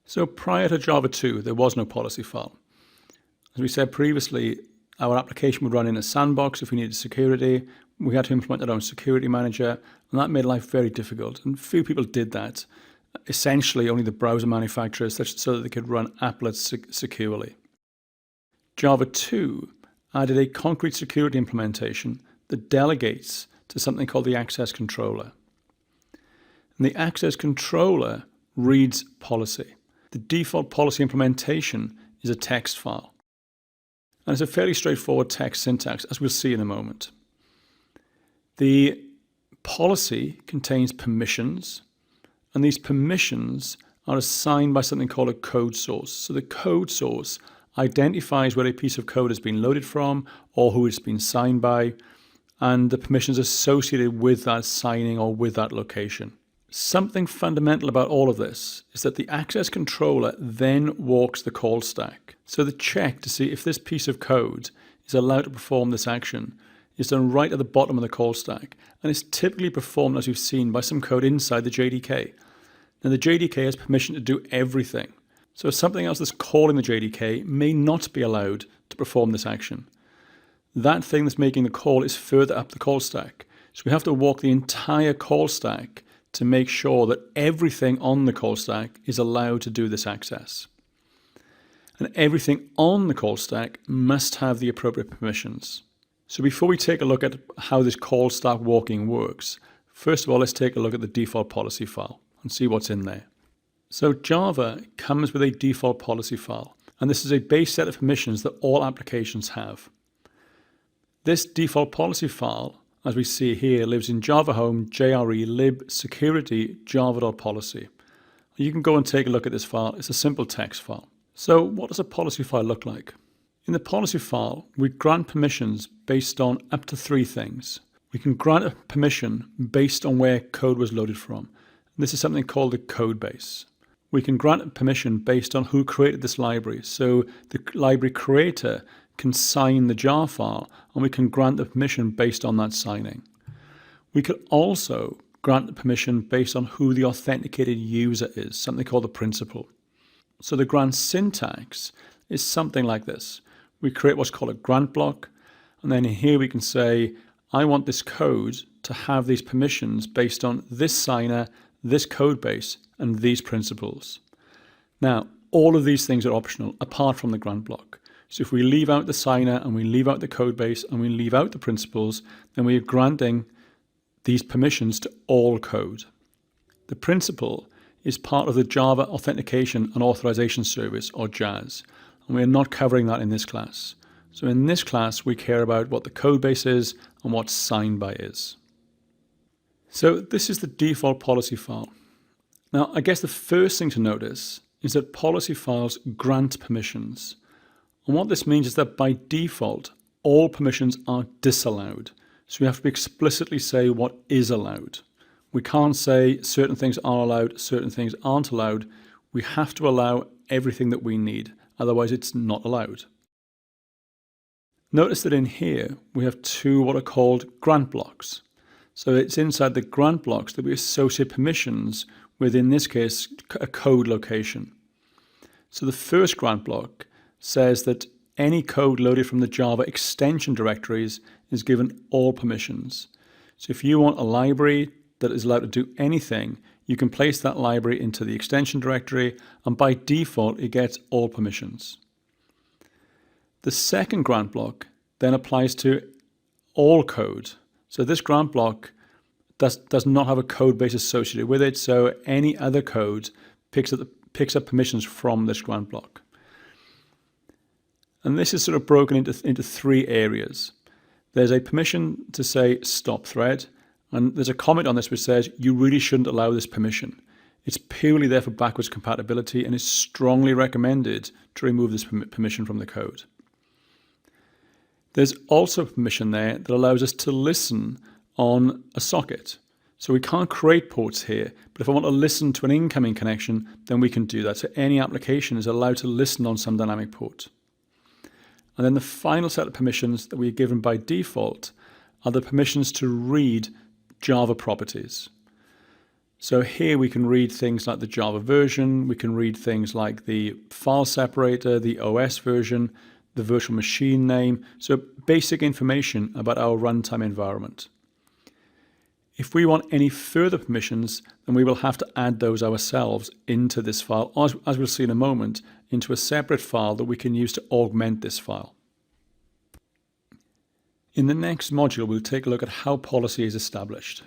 So prior to Java 2, there was no policy file. As we said previously, our application would run in a sandbox if we needed security. We had to implement our own security manager, and that made life very difficult. And few people did that. Essentially, only the browser manufacturers, so that they could run applets securely. Java 2 added a concrete security implementation that delegates to something called the access controller. And the access controller reads policy. The default policy implementation is a text file. And it's a fairly straightforward text syntax, as we'll see in a moment. The policy contains permissions, and these permissions are assigned by something called a code source. So the code source identifies where a piece of code has been loaded from or who it's been signed by, and the permissions associated with that signing or with that location. Something fundamental about all of this is that the access controller then walks the call stack. So the check to see if this piece of code is allowed to perform this action is done right at the bottom of the call stack, and it's typically performed, as we've seen, by some code inside the JDK. Now the JDK has permission to do everything, so something else that's calling the JDK may not be allowed to perform this action. That thing that's making the call is further up the call stack, so we have to walk the entire call stack to make sure that everything on the call stack is allowed to do this access. And everything on the call stack must have the appropriate permissions. So before we take a look at how this call stack walking works, first of all, let's take a look at the default policy file and see what's in there. So Java comes with a default policy file, and this is a base set of permissions that all applications have. This default policy file, as we see here, lives in Java Home JRE lib security java.policy. You can go and take a look at this file. It's a simple text file. So what does a policy file look like? In the policy file, we grant permissions based on up to 3 things. We can grant a permission based on where code was loaded from. This is something called the code base. We can grant a permission based on who created this library. So the library creator can sign the jar file, and we can grant the permission based on that signing. We could also grant the permission based on who the authenticated user is, something called the principal. So the grant syntax is something like this. We create what's called a grant block, and then here we can say, I want this code to have these permissions based on this signer, this code base, and these principals. Now, all of these things are optional apart from the grant block. So if we leave out the signer and we leave out the code base and we leave out the principals, then we are granting these permissions to all code. The principal is part of the Java Authentication and Authorization Service, or JAS, and we are not covering that in this class. So in this class, we care about what the code base is and what signed by is. So this is the default policy file. Now, I guess the first thing to notice is that policy files grant permissions. And what this means is that by default, all permissions are disallowed. So we have to explicitly say what is allowed. We can't say certain things are allowed, certain things aren't allowed. We have to allow everything that we need. Otherwise, it's not allowed. Notice that in here, we have 2 what are called grant blocks. So it's inside the grant blocks that we associate permissions with, in this case, a code location. So the first grant block says that any code loaded from the Java extension directories is given all permissions. So if you want a library that is allowed to do anything, you can place that library into the extension directory, and by default, it gets all permissions. The second grant block then applies to all code. So this grant block does not have a code base associated with it, so any other code picks up permissions from this grant block. And this is sort of broken into 3 areas. There's a permission to say stop thread, and there's a comment on this which says you really shouldn't allow this permission. It's purely there for backwards compatibility, and it's strongly recommended to remove this permission from the code. There's also a permission there that allows us to listen on a socket. So we can't create ports here, but if I want to listen to an incoming connection, then we can do that. So any application is allowed to listen on some dynamic port. And then the final set of permissions that we are given by default are the permissions to read Java properties. So here we can read things like the Java version, we can read things like the file separator, the OS version, the virtual machine name, so basic information about our runtime environment. If we want any further permissions, then we will have to add those ourselves into this file, as we'll see in a moment, into a separate file that we can use to augment this file. In the next module, we'll take a look at how policy is established.